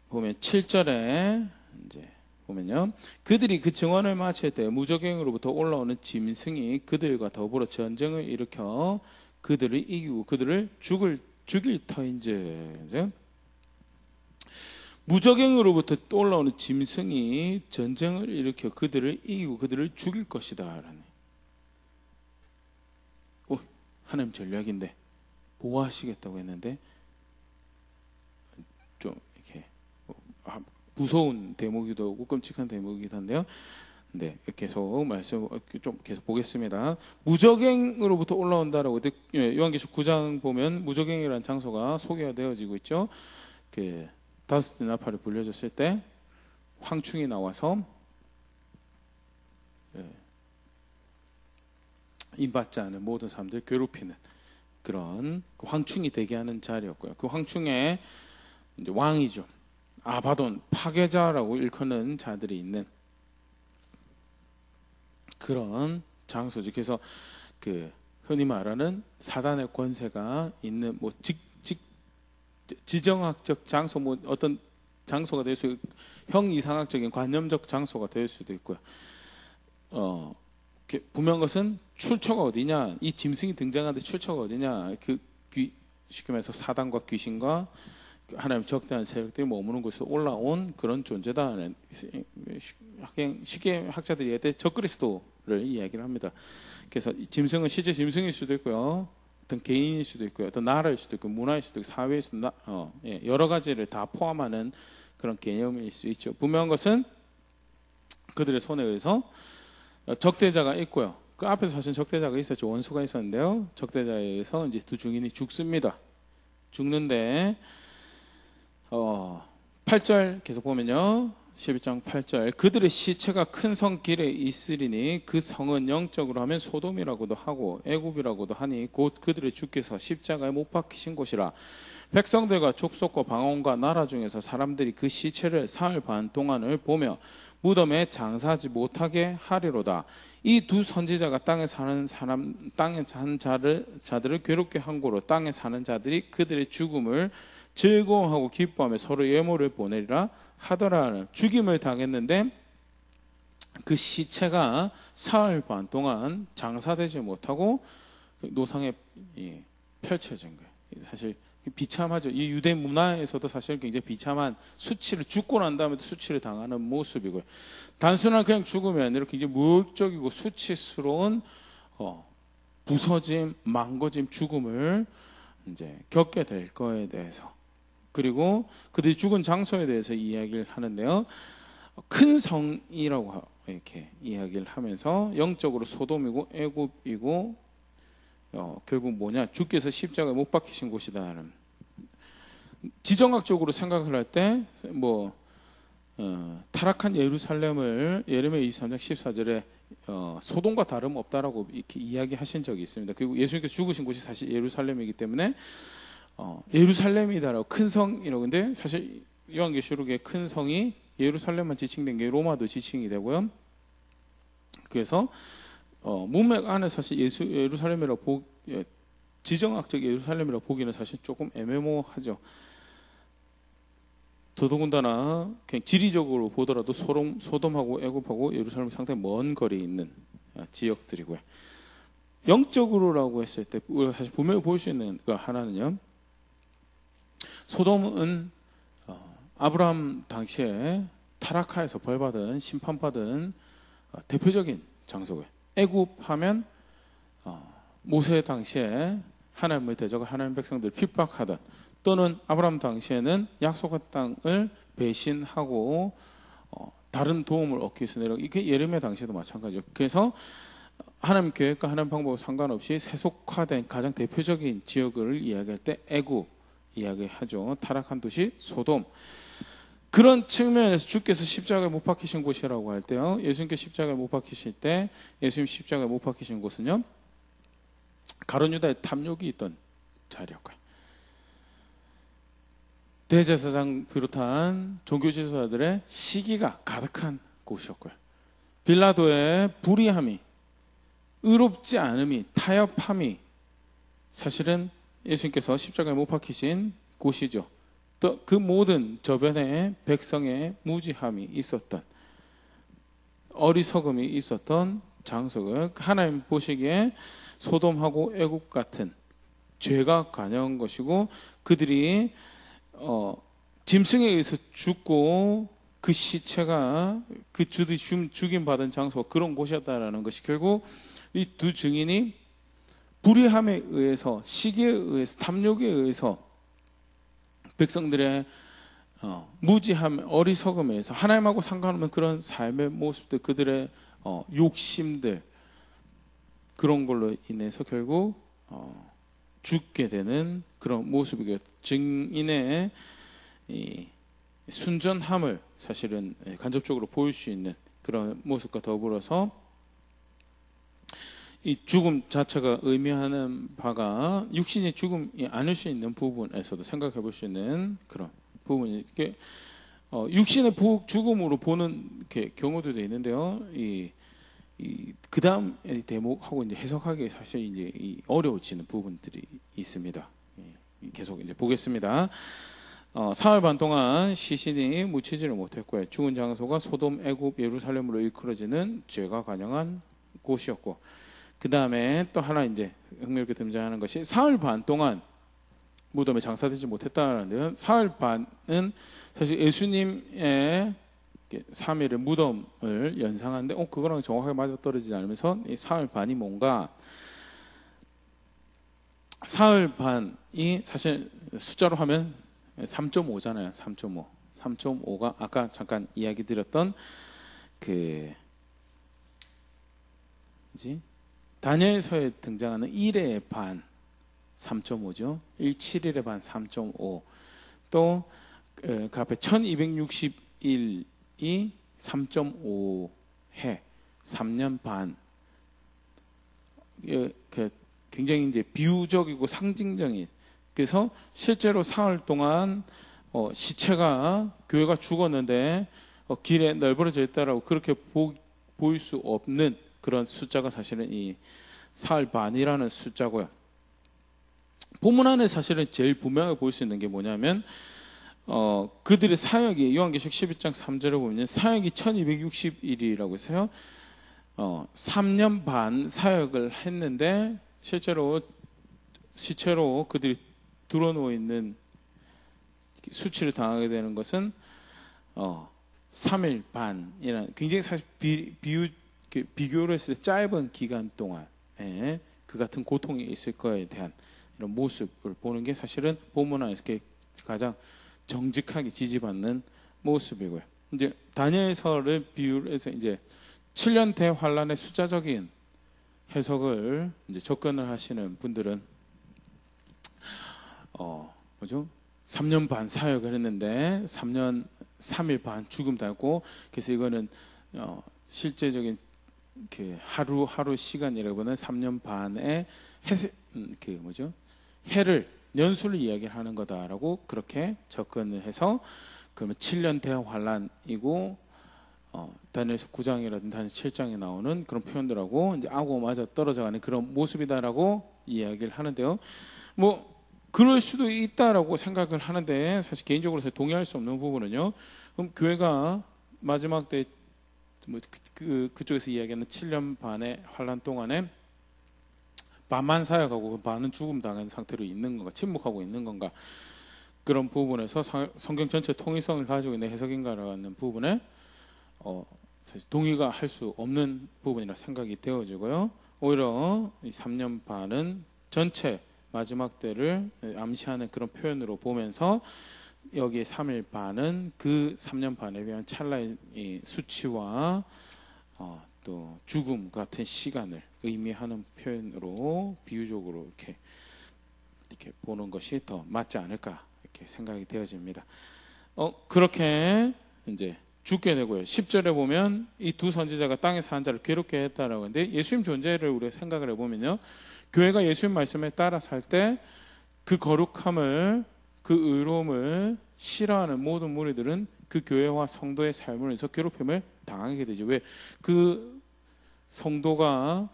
보면 7절에 이제 보면요, 그들이 그 증언을 마칠 때 무저갱으로부터 올라오는 짐승이 그들과 더불어 전쟁을 일으켜 그들을 이기고 그들을 죽일 터인즉, 무저갱으로부터 올라오는 짐승이 전쟁을 일으켜 그들을 이기고 그들을 죽일 것이다 라는, 하나님 전략인데 보호하시겠다고 했는데 좀 이렇게 무서운 대목이기도 하고 끔찍한 대목이기도 한데요. 네, 계속 말씀 좀 계속 보겠습니다. 무저갱으로부터 올라온다라고, 요한계시록 9장 보면 무저갱이라는 장소가 소개가 되어지고 있죠. 그 다섯 나팔을 불려줬을 때 황충이 나와서 인받지 않은 모든 사람들 괴롭히는 그런 그 황충이 되게 하는 자리였고요. 그 황충의 이제 왕이죠, 아바돈, 파괴자라고 일컫는 자들이 있는 그런 장소죠. 그래서 그 흔히 말하는 사단의 권세가 있는 지정학적 장소, 어떤 장소가 될 수 있고, 형이상학적인 관념적 장소가 될 수도 있고요. 분명한 것은 출처가 어디냐, 이 짐승이 등장하는데 출처가 어디냐, 쉽게 말해서 사단과 귀신과 하나님 적대한 세력들이 머무는 곳에서 올라온 그런 존재다. 쉽게 학자들이 이럴 때 적그리스도를 이야기를 합니다. 그래서 짐승은 실제 짐승일 수도 있고요, 어떤 개인일 수도 있고요, 어떤 나라일 수도 있고, 문화일 수도 있고, 사회일 수도 있고, 여러 가지를 다 포함하는 그런 개념일 수 있죠. 분명한 것은 그들의 손에 의해서 적대자가 있고요. 그 앞에서 사실 적대자가 있었죠. 원수가 있었는데요, 적대자에 의해서 이제 두 증인이 죽습니다. 죽는데 8절 계속 보면요, 12장 8절, 그들의 시체가 큰 성 길에 있으리니 그 성은 영적으로 하면 소돔이라고도 하고 애굽이라고도 하니 곧 그들의 주께서 십자가에 못 박히신 곳이라. 백성들과 족속과 방언과 나라 중에서 사람들이 그 시체를 사흘 반 동안을 보며 무덤에 장사하지 못하게 하리로다. 이 두 선지자가 땅에 사는 자들을 괴롭게 한 고로 땅에 사는 자들이 그들의 죽음을 즐거워하고 기뻐하며 서로 예물을 보내리라 하더라. 죽임을 당했는데 그 시체가 사흘 반 동안 장사되지 못하고 노상에 펼쳐진 거예요. 사실 비참하죠. 이 유대 문화에서도 사실 굉장히 비참한 수치를 죽고 난 다음에도 수치를 당하는 모습이고요. 단순한 그냥 죽음이 아니라 굉장히 무역적이고 수치스러운 부서짐, 망가짐, 죽음을 이제 겪게 될 거에 대해서, 그리고 그들이 죽은 장소에 대해서 이야기를 하는데요. 큰 성이라고 이렇게 이야기를 하면서 영적으로 소돔이고 애굽이고 결국 뭐냐, 주께서 십자가에 못 박히신 곳이다는, 지정학적으로 생각을 할 때 뭐 타락한 예루살렘을 예레미야 23장 14절에 소돔과 다름없다라고 이렇게 이야기하신 적이 있습니다. 그리고 예수님께서 죽으신 곳이 사실 예루살렘이기 때문에 예루살렘이다라고, 큰 성이라고. 근데 사실 요한계시록의 큰 성이 예루살렘만 지칭된 게 로마도 지칭이 되고요. 그래서 문맥 안에 사실 예루살렘이라고 지정학적 예루살렘이라고 보기는 사실 조금 애매모호하죠. 더더군다나 그냥 지리적으로 보더라도 소돔하고 애굽하고 예루살렘이 상당히 먼 거리에 있는 지역들이고요. 영적으로라고 했을 때 우리가 사실 분명히 볼 수 있는 거 하나는요, 소돔은 아브라함 당시에 타락하에서 벌받은, 심판받은 대표적인 장소고요. 애굽하면 모세 당시에 하나님의 대적과 하나님 백성들을 핍박하던, 또는 아브라함 당시에는 약속의 땅을 배신하고 다른 도움을 얻기 위해서 내려오고, 이게 예레미야 당시에도 마찬가지죠. 그래서 하나님 계획과 하나님 방법과 상관없이 세속화된 가장 대표적인 지역을 이야기할 때 애굽 이야기하죠. 타락한 도시 소돔. 그런 측면에서 주께서 십자가에 못 박히신 곳이라고 할 때요, 예수님께서 십자가에 못 박히실 때 예수님 십자가에 못 박히신 곳은요, 가룟 유다의 탐욕이 있던 자리였고요. 대제사장 비롯한 종교 지도자들의 시기가 가득한 곳이었고요. 빌라도의 불의함이, 의롭지 않음이, 타협함이 사실은 예수님께서 십자가에 못 박히신 곳이죠. 또 그 모든 저변에 백성의 무지함이 있었던, 어리석음이 있었던 장소가 하나님 보시기에 소돔하고 애굽 같은 죄가 가녀운 것이고, 그들이 짐승에 의해서 죽고 그 시체가 그 주들이 죽임받은 장소가 그런 곳이었다라는 것이, 결국 이 두 증인이 불의함에 의해서, 시기에 의해서, 탐욕에 의해서 백성들의 무지함, 어리석음에 의해서 하나님하고 상관없는 그런 삶의 모습들, 그들의 욕심들, 그런 걸로 인해서 결국 죽게 되는 그런 모습이고, 증인의 이 순전함을 사실은 간접적으로 보일 수 있는 그런 모습과 더불어서 이 죽음 자체가 의미하는 바가 육신의 죽음이 아닐 수 있는 부분에서도 생각해 볼 수 있는 그런 부분이, 육신의 죽음으로 보는 경우도 있는데요. 그 다음 대목하고 이제 해석하기 사실 이제 어려워지는 부분들이 있습니다. 계속 이제 보겠습니다. 사흘 반 동안 시신이 묻히지를 못했고요. 죽은 장소가 소돔, 애굽, 예루살렘으로 일컬어지는 죄가 관영한 곳이었고, 그 다음에 또 하나 이제 흥미롭게 등장하는 것이 사흘 반 동안 무덤에 장사되지 못했다는데요. 사흘 반은 사실 예수님의 3일의 무덤을 연상하는데 그거랑 정확하게 맞아떨어지지 않으면서 이 사흘 반이 뭔가, 사흘 반이 사실 숫자로 하면 3.5잖아요. 3.5. 3.5가 아까 잠깐 이야기 드렸던 다니엘서에 등장하는 1의 반 3.5죠. 7일의 반 3.5. 또 그 앞에 1260일이 3.5해 3년 반. 굉장히 이제 비유적이고 상징적인. 그래서 실제로 사흘 동안 시체가, 교회가 죽었는데 길에 널브러져 있다라고 그렇게 보일 수 없는 그런 숫자가 사실은 이 사흘 반이라는 숫자고요. 본문 안에 사실은 제일 분명하게 볼 수 있는 게 뭐냐면 그들의 사역이, 요한계시록 12장 3절에 보면 사역이 1260일이라고 해서요, 3년 반 사역을 했는데 실제로 시체로 그들이 드러누워 있는 수치를 당하게 되는 것은 3일 반이라는 굉장히 사실 비교를 했을 때 짧은 기간 동안에 그 같은 고통이 있을 거에 대한 이런 모습을 보는 게 사실은 본문 안에서 가장 정직하게 지지받는 모습이고요. 이제 다니엘서를 비유해서 이제 7년 대환란의 숫자적인 해석을 이제 접근을 하시는 분들은 뭐죠? 3년 반 사역을 했는데 3년 3일 반 죽음 당했고, 그래서 이거는 실제적인 그 하루 시간이라고는 3년 반의 해를 연수를 이야기를 하는 거다라고 그렇게 접근을 해서, 그러면 7년 대환란이고 다니엘서 9장이라든지 다니엘서 7장에 나오는 그런 표현들하고 이제 악어 맞아 떨어져가는 그런 모습이다라고 이야기를 하는데요. 뭐 그럴 수도 있다라고 생각을 하는데, 사실 개인적으로 동의할 수 없는 부분은요. 그럼 교회가 마지막 때 그쪽에서 이야기하는 7년 반의 환란 동안에 반만 사역하고 반은 죽음 당한 상태로 있는 건가, 침묵하고 있는 건가, 그런 부분에서 성경 전체 통일성을 가지고 있는 해석인가라는 부분에 사실 동의가 할 수 없는 부분이라 생각이 되어지고요. 오히려 이 3년 반은 전체 마지막 때를 암시하는 그런 표현으로 보면서 여기에 3일 반은 그 3년 반에 비한 찰나의 수치와 또 죽음 같은 시간을 의미하는 표현으로 비유적으로 이렇게 보는 것이 더 맞지 않을까 이렇게 생각이 되어집니다. 그렇게 이제 죽게 되고요. 10절에 보면 이 두 선지자가 땅에서 한 자를 괴롭게 했다라고 하는데, 예수님 존재를 우리가 생각을 해보면요, 교회가 예수님 말씀에 따라 살 때 그 거룩함을, 그 의로움을 싫어하는 모든 무리들은 그 교회와 성도의 삶을 위해서 괴롭힘을 당하게 되죠. 왜? 그 성도가,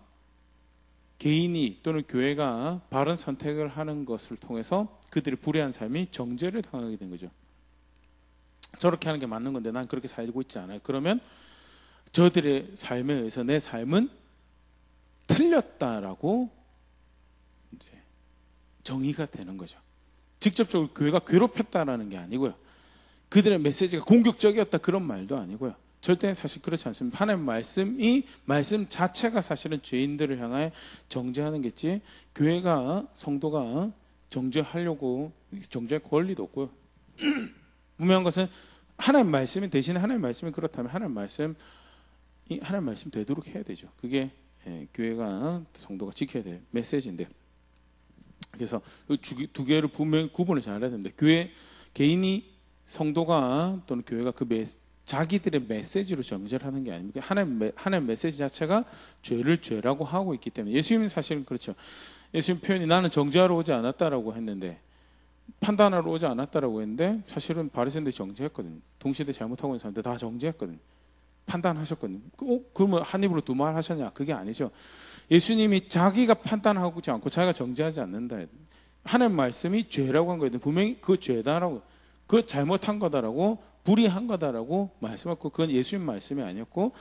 개인이 또는 교회가 바른 선택을 하는 것을 통해서 그들의 불의한 삶이 정죄를 당하게 된 거죠. 저렇게 하는 게 맞는 건데 난 그렇게 살고 있지 않아요. 그러면 저들의 삶에 의해서 내 삶은 틀렸다라고 이제 정의가 되는 거죠. 직접적으로 교회가 괴롭혔다라는 게 아니고요. 그들의 메시지가 공격적이었다 그런 말도 아니고요. 절대 사실 그렇지 않습니다. 하나님의 말씀 자체가 사실은 죄인들을 향해 정죄하는 게지, 교회가, 성도가 정죄하려고, 정죄할 권리도 없고요. 분명한 것은 하나님 말씀이, 대신에 하나님 말씀이 그렇다면 하나님 말씀 되도록 해야 되죠. 그게 교회가, 성도가 지켜야 될 메시지인데, 그래서 두 개를 분명히 구분을 잘해야 됩니다. 개인이, 성도가 또는 교회가 자기들의 메시지로 정죄하는 게 아닙니다. 하나님 메시지 자체가 죄를 죄라고 하고 있기 때문에, 예수님은 사실은 그렇죠. 예수님 표현이 나는 정죄하러 오지 않았다라고 했는데, 판단하러 오지 않았다라고 했는데, 사실은 바리새인들이 정죄했거든요. 동시대 잘못하고 있는 사람들 다 정죄했거든요. 판단하셨거든요. 그러면 한 입으로 두 말 하셨냐? 그게 아니죠. 예수님이 자기가 판단하지 않고 자기가 정죄하지 않는다. 하나님 말씀이 죄라고 한 거예요. 분명히 그 죄다라고, 그 잘못한 거다라고, 불의한 거다라고 말씀하고, 그건 예수님 말씀이 아니었고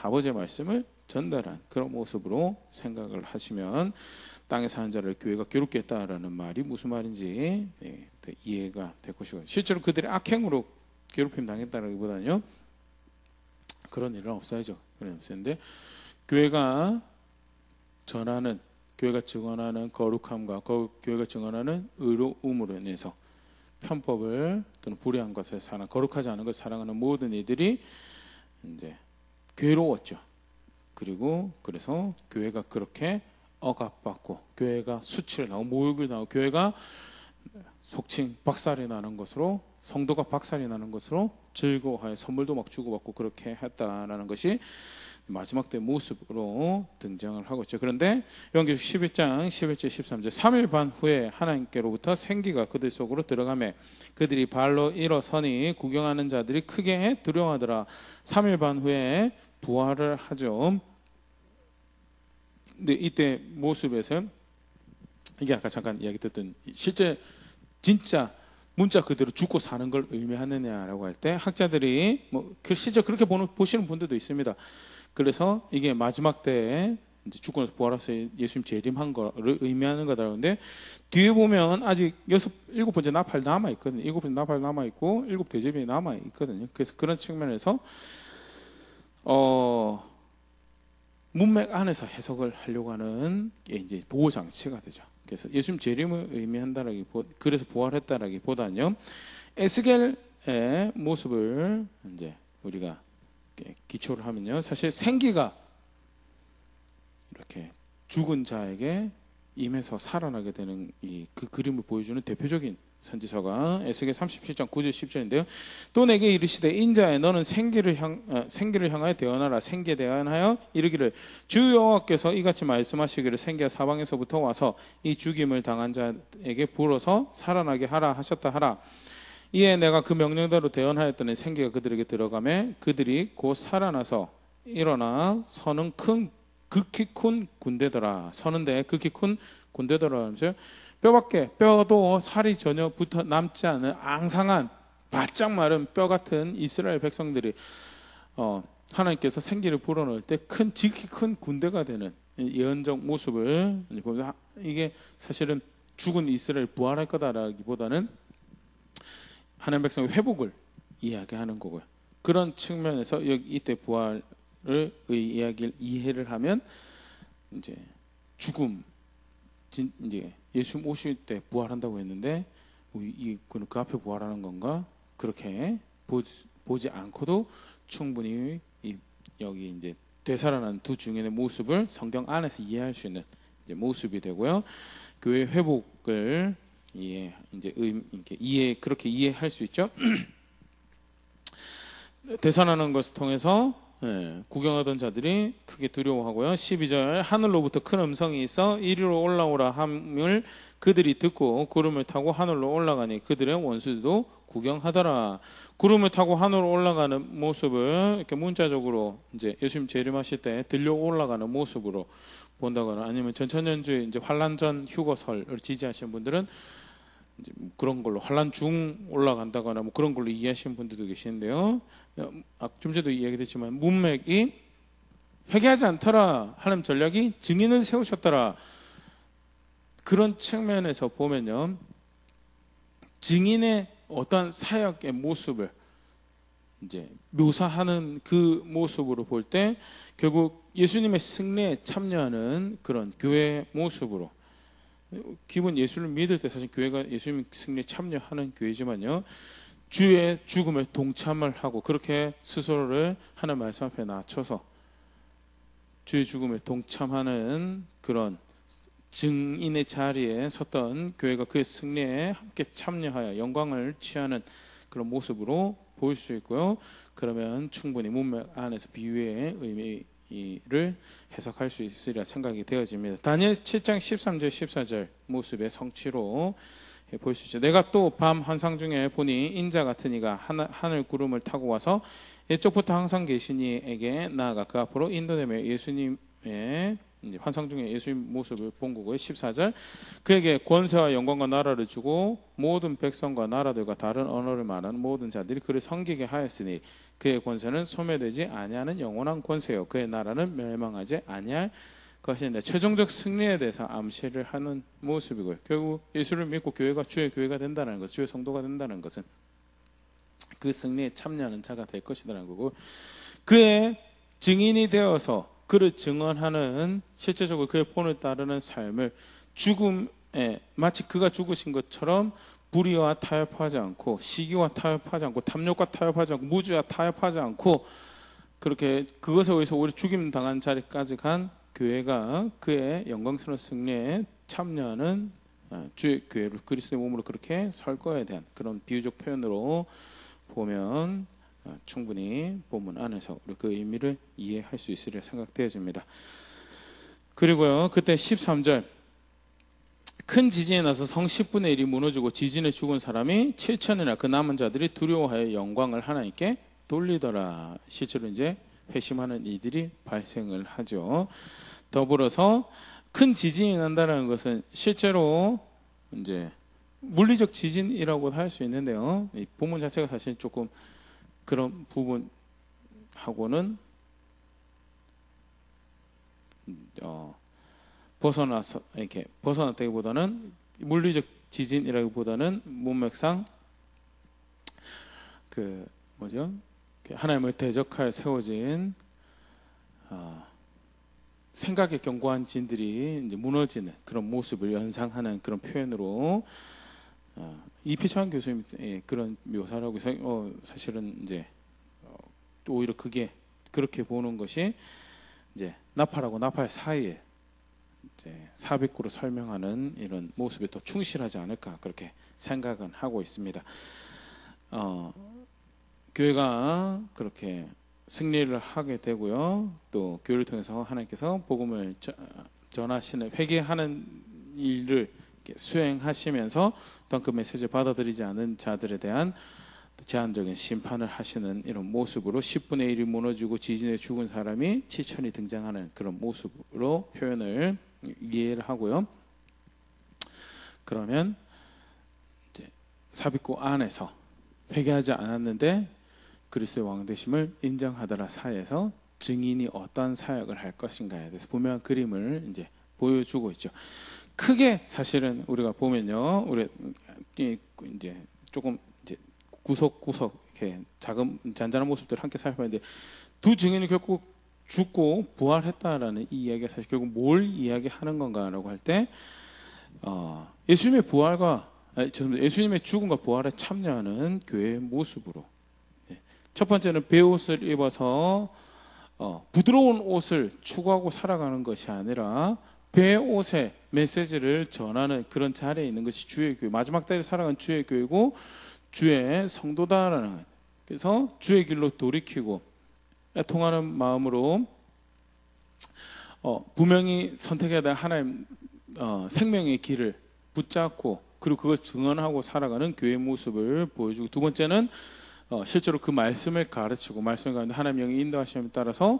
아버지의 말씀을 전달한 그런 모습으로 생각을 하시면, 땅에서 한 자를 교회가 괴롭게 했다라는 말이 무슨 말인지 이해가 될 것이고, 실제로 그들의 악행으로 괴롭힘 당했다라기보다는요, 그런 일은 없어야죠. 그런 일 없었는데, 교회가 증언하는 거룩함과 교회가 증언하는 의로움으로 인해서 편법을 또는 불의한 것을 거룩하지 않은 것을 사랑하는 모든 이들이 이제 괴로웠죠. 그래서 교회가 그렇게 억압받고, 교회가 수치를 당하고 모욕을 당하고, 교회가 속칭 박살이 나는 것으로, 성도가 박살이 나는 것으로 즐거워하여 선물도 막 주고받고 그렇게 했다라는 것이 마지막 때 모습으로 등장을 하고 있죠. 그런데 요한계시록 11장 11절 13절 3일 반 후에 하나님께로부터 생기가 그들 속으로 들어가매 그들이 발로 일어서니 구경하는 자들이 크게 두려워하더라. 3일 반 후에 부활을 하죠. 근데 이때 모습에서, 이게 아까 잠깐 이야기 듣던, 실제 진짜 문자 그대로 죽고 사는 걸 의미하느냐라고 할 때 학자들이 실제 그렇게 보시는 분들도 있습니다. 그래서 이게 마지막 때에 이제 죽고 나서 부활해서 예수님 재림한 거를 의미하는 거다라는데 뒤에 보면 아직 일곱 번째 나팔 남아 있거든요. 일곱 번째 나팔 남아 있고 일곱 대접이 남아 있거든요. 그래서 그런 측면에서 문맥 안에서 해석을 하려고 하는 게 이제 보호 장치가 되죠. 그래서 예수님 재림을 그래서 부활했다라기보다는요. 에스겔의 모습을 이제 우리가 기초를 하면요. 사실 생기가 이렇게 죽은 자에게 임해서 살아나게 되는 그 그림을 보여주는 대표적인 선지서가 에스겔 37장 9절 10절인데요. 또 내게 이르시되 인자에 너는 생기를 향하여 대언하라. 생기에 대언하여 이르기를 주 여호와께서 이같이 말씀하시기를 생기가 사방에서부터 와서 이 죽임을 당한 자에게 불어서 살아나게 하라 하셨다 하라. 이에 내가 그 명령대로 대언하였더니 생기가 그들에게 들어가매 그들이 곧 살아나서 일어나 서는 극히 큰 군대더라. 서는데 극히 큰 군대더라 하면서 뼈도 살이 전혀 붙어 남지 않은 앙상한 바짝 마른 뼈 같은 이스라엘 백성들이 하나님께서 생기를 불어넣을 때 지극히 큰 군대가 되는 예언적 모습을 보면 이게 사실은 죽은 이스라엘 부활할 거다라기보다는 하나님 백성의 회복을 이야기하는 거고요. 그런 측면에서 이때 부활을 이야기를 이해를 하면 이제 이제 예수님 오실 때 부활한다고 했는데 그 앞에 부활하는 건가? 그렇게 보지 않고도 충분히 여기 이제 되살아난 두 증인의 모습을 성경 안에서 이해할 수 있는 이제 모습이 되고요. 교회 회복을 그렇게 이해할 수 있죠. 되살아나는 것을 통해서 구경하던 자들이 크게 두려워하고요. 12절 하늘로부터 큰 음성이 있어 이리로 올라오라 함을 그들이 듣고 구름을 타고 하늘로 올라가니 그들의 원수들도 구경하더라. 구름을 타고 하늘로 올라가는 모습을 이렇게 문자적으로 이제 예수님 재림하실 때 들려 올라가는 모습으로 본다거나 아니면 전천년주에 이제 환란전 휴거설을 지지하시는 분들은 이제 그런 걸로 환란 중 올라간다거나 뭐 그런 걸로 이해하시는 분들도 계시는데요. 좀 전에도 이야기했지만 문맥이 회개하지 않더라 하나님 전략이 증인을 세우셨더라. 그런 측면에서 보면요, 증인의 어떤 사역의 모습을 이제 묘사하는 그 모습으로 볼 때 결국 예수님의 승리에 참여하는 그런 교회의 모습으로, 기본 예수를 믿을 때 사실 교회가 예수님 승리에 참여하는 교회지만요, 주의 죽음에 동참을 하고 그렇게 스스로를 하나님 말씀 앞에 낮춰서 주의 죽음에 동참하는 그런 증인의 자리에 섰던 교회가 그의 승리에 함께 참여하여 영광을 취하는 그런 모습으로 보일 수 있고요. 그러면 충분히 문맥 안에서 비유의 의미를 해석할 수 있으리라 생각이 되어집니다. 다니엘 7장 13절 14절 모습의 성취로 볼 수 있죠. 내가 또 밤 환상 중에 보니 인자 같은 이가 하늘 구름을 타고 와서 이쪽부터 항상 계신 이에게 나아가 그 앞으로 인도되며 예수님의 환상 중에 예수님 모습을 본 거고요. 14절 그에게 권세와 영광과 나라를 주고 모든 백성과 나라들과 다른 언어를 말하는 모든 자들이 그를 섬기게 하였으니 그의 권세는 소멸되지 아니하는 영원한 권세요 그의 나라는 멸망하지 아니할 것인데, 최종적 승리에 대해서 암시를 하는 모습이고요. 결국 예수를 믿고 교회가 주의 교회가 된다는 것, 주의 성도가 된다는 것은 그 승리에 참여하는 자가 될 것이라는 거고, 그의 증인이 되어서 그를 증언하는, 실제적으로 그의 본을 따르는 삶을 죽음에 마치 그가 죽으신 것처럼 불의와 타협하지 않고 시기와 타협하지 않고 탐욕과 타협하지 않고 무주와 타협하지 않고 그렇게 그것에 의해서 오히려 죽임 당한 자리까지 간 교회가 그의 영광스러운 승리에 참여하는 주의 교회로 그리스도의 몸으로 그렇게 설 거에 대한 그런 비유적 표현으로 보면 충분히 본문 안에서 우리 그 의미를 이해할 수 있으리라 생각되어집니다. 그리고요, 그때 13절 큰 지진이 나서 성 10분의 1이 무너지고 지진에 죽은 사람이 7천이나 그 남은 자들이 두려워하여 영광을 하나님께 돌리더라. 실제로 이제 회심하는 이들이 발생을 하죠. 더불어서 큰 지진이 난다는 것은 실제로 이제 물리적 지진이라고 할 수 있는데요. 이 본문 자체가 사실 조금 그런 부분하고는 벗어나서 이렇게 벗어났다기보다는 물리적 지진이라기보다는 문맥상 그 뭐죠? 하나님을 대적하여 세워진 생각의 견고한 진들이 이제 무너지는 그런 모습을 연상하는 그런 표현으로 이피찬 교수님 그런 묘사를 하고 있어요. 사실은 이제 오히려 그게 그렇게 보는 것이 이제 나팔하고 나팔 사이에 이제 삽입구로 설명하는 이런 모습에 더 충실하지 않을까 그렇게 생각은 하고 있습니다. 교회가 그렇게 승리를 하게 되고요. 또 교회를 통해서 하나님께서 복음을 전하시는 회개하는 일을 수행하시면서 또한 그 메시지를 받아들이지 않은 자들에 대한 제한적인 심판을 하시는 이런 모습으로 10분의 1이 무너지고 지진에 죽은 사람이 7천이 등장하는 그런 모습으로 표현을 이해를 하고요. 그러면 이제 삽입구 안에서 회개하지 않았는데 그리스도의 왕되심을 인정하더라 사이에서 증인이 어떠한 사역을 할 것인가에 대해서 분명한 그림을 이제 보여주고 있죠. 크게 사실은 우리가 보면요, 우리 이제 조금 이제 구석구석 이렇게 작은 잔잔한 모습들을 함께 살펴봤는데 두 증인이 결국 죽고 부활했다라는 이 이야기가 사실 결국 뭘 이야기하는 건가라고 할 때 예수님의 부활과 예수님의 죽음과 부활에 참여하는 교회의 모습으로 첫 번째는 베옷을 입어서 부드러운 옷을 추구하고 살아가는 것이 아니라 베옷의 메시지를 전하는 그런 자리에 있는 것이 주의 교회, 마지막 때를 살아가는 주의 교회고 주의 성도다라는, 그래서 주의 길로 돌이키고 통하는 마음으로 분명히 선택해야 될 하나님 생명의 길을 붙잡고 그리고 그걸 증언하고 살아가는 교회의 모습을 보여주고, 두 번째는 실제로 그 말씀을 가르치고 말씀 가운데 하나님 영의 인도하심에 따라서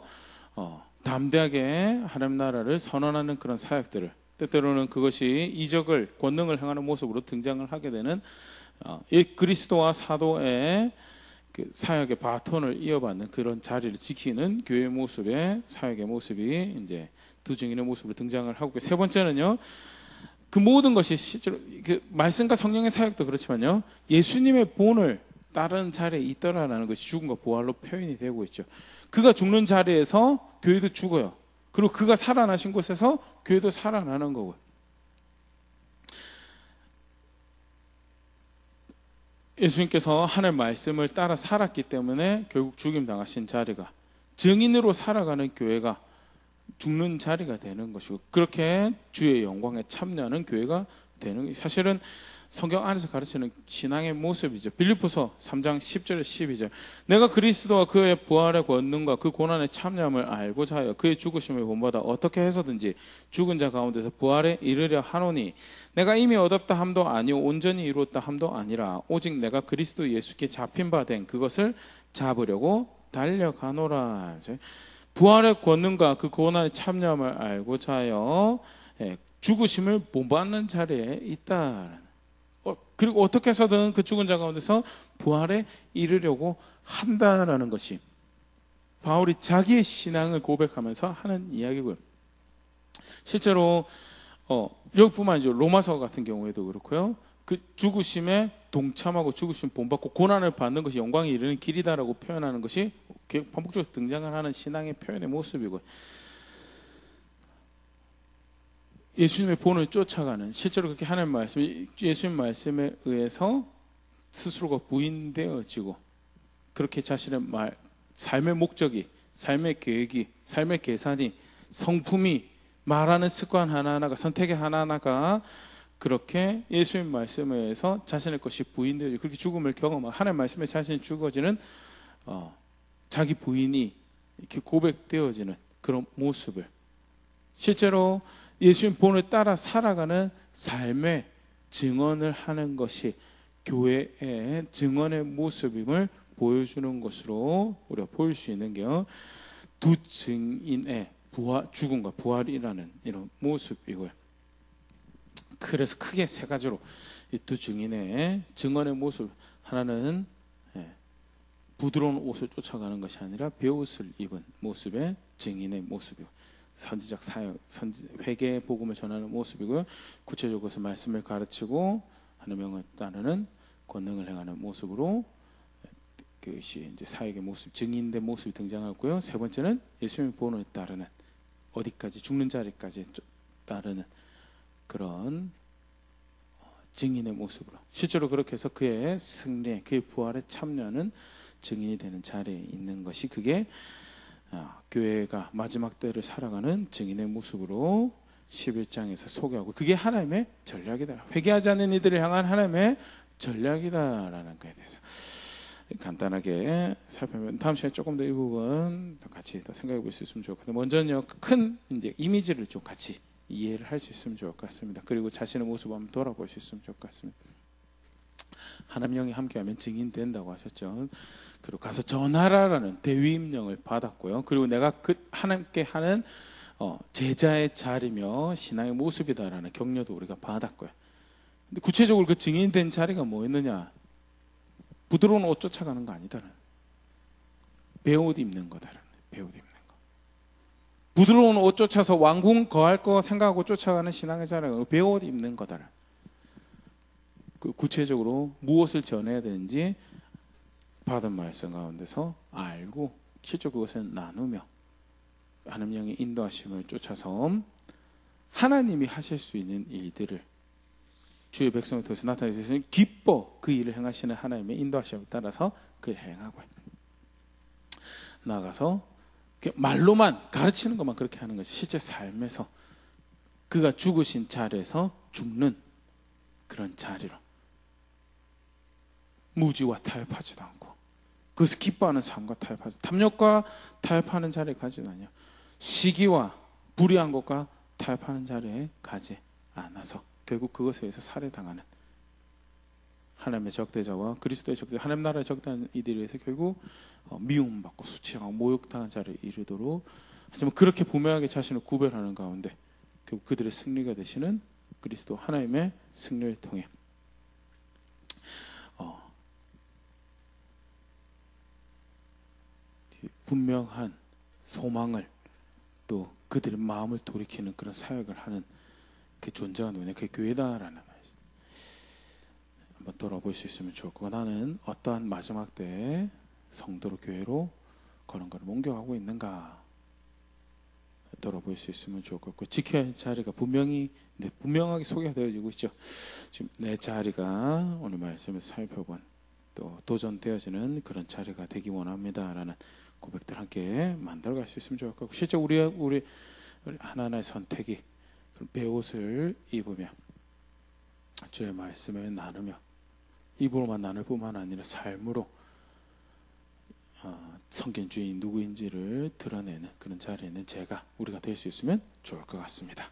담대하게 하나님 나라를 선언하는 그런 사역들을, 때때로는 그것이 이적을 권능을 행하는 모습으로 등장을 하게 되는 그리스도와 사도의 그 사역의 바톤을 이어받는 그런 자리를 지키는 교회의 모습의 사역의 모습이 이제 두 증인의 모습으로 등장을 하고, 세 번째는요, 그 모든 것이 실제로 그 말씀과 성령의 사역도 그렇지만요, 예수님의 본을 다른 자리에 있더라라는 것이 죽음과 부활로 표현이 되고 있죠. 그가 죽는 자리에서 교회도 죽어요. 그리고 그가 살아나신 곳에서 교회도 살아나는 거고요. 예수님께서 하나님의 말씀을 따라 살았기 때문에 결국 죽임 당하신 자리가 증인으로 살아가는 교회가 죽는 자리가 되는 것이고, 그렇게 주의 영광에 참여하는 교회가 되는, 사실은 성경 안에서 가르치는 신앙의 모습이죠. 빌립보서 3장 10절 12절 내가 그리스도와 그의 부활의 권능과 그 고난의 참여함을 알고자 하여 그의 죽으심을 본받아 어떻게 해서든지 죽은 자 가운데서 부활에 이르려 하노니 내가 이미 얻었다 함도 아니오 온전히 이루었다 함도 아니라 오직 내가 그리스도 예수께 잡힌 바 된 그것을 잡으려고 달려가노라. 부활의 권능과 그 고난의 참여함을 알고자 하여 죽으심을 본받는 자리에 있다. 그리고 어떻게 해서든 그 죽은 자 가운데서 부활에 이르려고 한다라는 것이 바울이 자기의 신앙을 고백하면서 하는 이야기고요. 실제로 여기뿐만 아니죠. 로마서 같은 경우에도 그렇고요. 그 죽으심에 동참하고 죽으심 본받고 고난을 받는 것이 영광에 이르는 길이다라고 표현하는 것이 반복적으로 등장을 하는 신앙의 표현의 모습이고요. 예수님의 본을 쫓아가는, 실제로 그렇게 하나님 말씀, 예수님 말씀에 의해서 스스로가 부인되어지고 그렇게 자신의 삶의 목적이, 삶의 계획이, 삶의 계산이, 성품이, 말하는 습관 하나하나가, 선택의 하나하나가 그렇게 예수님 말씀에 의해서 자신의 것이 부인되어지고 그렇게 죽음을 경험하고 하나님 말씀에 자신이 죽어지는 자기 부인이 이렇게 고백되어지는 그런 모습을, 실제로 예수님 본을 따라 살아가는 삶의 증언을 하는 것이 교회의 증언의 모습임을 보여주는 것으로 우리가 볼 수 있는 게요, 두 증인의 죽음과 부활이라는 이런 모습이고요. 그래서 크게 세 가지로 이 두 증인의 증언의 모습, 하나는 부드러운 옷을 쫓아가는 것이 아니라 베옷을 입은 모습의 증인의 모습이고, 선지적 사역, 회개 복음을 전하는 모습이고요. 구체적으로 그것을 말씀을 가르치고 하나님의 명을 따르는 권능을 행하는 모습으로 그것이 이제 사역의 모습, 증인된 모습이 등장하고요. 세 번째는 예수님의 본을 따르는, 어디까지 죽는 자리까지 따르는 그런 증인의 모습으로, 실제로 그렇게 해서 그의 승리에, 그의 부활에 참여하는 증인이 되는 자리에 있는 것이, 그게 교회가 마지막 때를 살아가는 증인의 모습으로 11장에서 소개하고, 그게 하나님의 전략이다, 회개하지 않는 이들을 향한 하나님의 전략이다라는 것에 대해서 간단하게 살펴보면, 다음 시간에 조금 더 이 부분 같이 더 생각해 볼 수 있으면 좋을 것 같아요. 먼저는요, 큰 이제 이미지를 좀 같이 이해를 할 수 있으면 좋을 것 같습니다. 그리고 자신의 모습을 한번 돌아볼 수 있으면 좋을 것 같습니다. 하나님 영이 함께하면 증인 된다고 하셨죠. 그리고 가서 전하라라는 대위임령을 받았고요. 그리고 내가 그 하나님께 하는 제자의 자리며 신앙의 모습이다라는 격려도 우리가 받았고요. 근데 구체적으로 그 증인된 자리가 뭐였느냐? 부드러운 옷 쫓아가는 거 아니다라는, 베옷 입는 거다라는, 베옷 입는 거. 부드러운 옷 쫓아서 왕궁 거할 거 생각하고 쫓아가는 신앙의 자리가 베옷 입는 거다라는. 그 구체적으로 무엇을 전해야 되는지 받은 말씀 가운데서 알고, 실제 그것을 나누며 하나님 영의 인도하심을 쫓아서 하나님이 하실 수 있는 일들을 주의 백성을 통해서 나타내셔서 기뻐 그 일을 행하시는 하나님의 인도하심에 따라서 그를 행하고, 나아가서 말로만 가르치는 것만 그렇게 하는 것이 실제 삶에서 그가 죽으신 자리에서 죽는 그런 자리로 무지와 타협하지도 않고, 그것을 기뻐하는 삶과 타협하지, 탐욕과 타협하는 자리에 가지도 않아요. 시기와 불의한 것과 타협하는 자리에 가지 않아서 결국 그것에 의해서 살해당하는 하나님의 적대자와 그리스도의 적대자, 하나님 나라의 적대한 이들에 의해서 결국 미움받고 수치하고 모욕당한 자리에 이르도록, 하지만 그렇게 분명하게 자신을 구별하는 가운데 결국 그들의 승리가 되시는 그리스도 하나님의 승리를 통해 분명한 소망을, 또 그들의 마음을 돌이키는 그런 사역을 하는 그 존재가 누구냐? 그게 교회다라는 말이죠. 한번 돌아볼 수 있으면 좋을 거고, 나는 어떠한 마지막 때에 성도로 교회로 그런 걸 옮겨가고 있는가 돌아볼 수 있으면 좋을 것 같고, 지켜야 할 자리가 분명하게 소개가 되어지고 있죠. 지금 내 자리가 오늘 말씀에서 살펴본 또 도전되어지는 그런 자리가 되기 원합니다라는 고백들 함께 만들어갈 수 있으면 좋을 것 같고, 실제 우리 하나하나의 선택이 베옷을 입으며 주의 말씀을 나누며 입으로만 나눌 뿐만 아니라 삶으로 성경주의 누구인지를 드러내는 그런 자리에 있는 우리가 될 수 있으면 좋을 것 같습니다.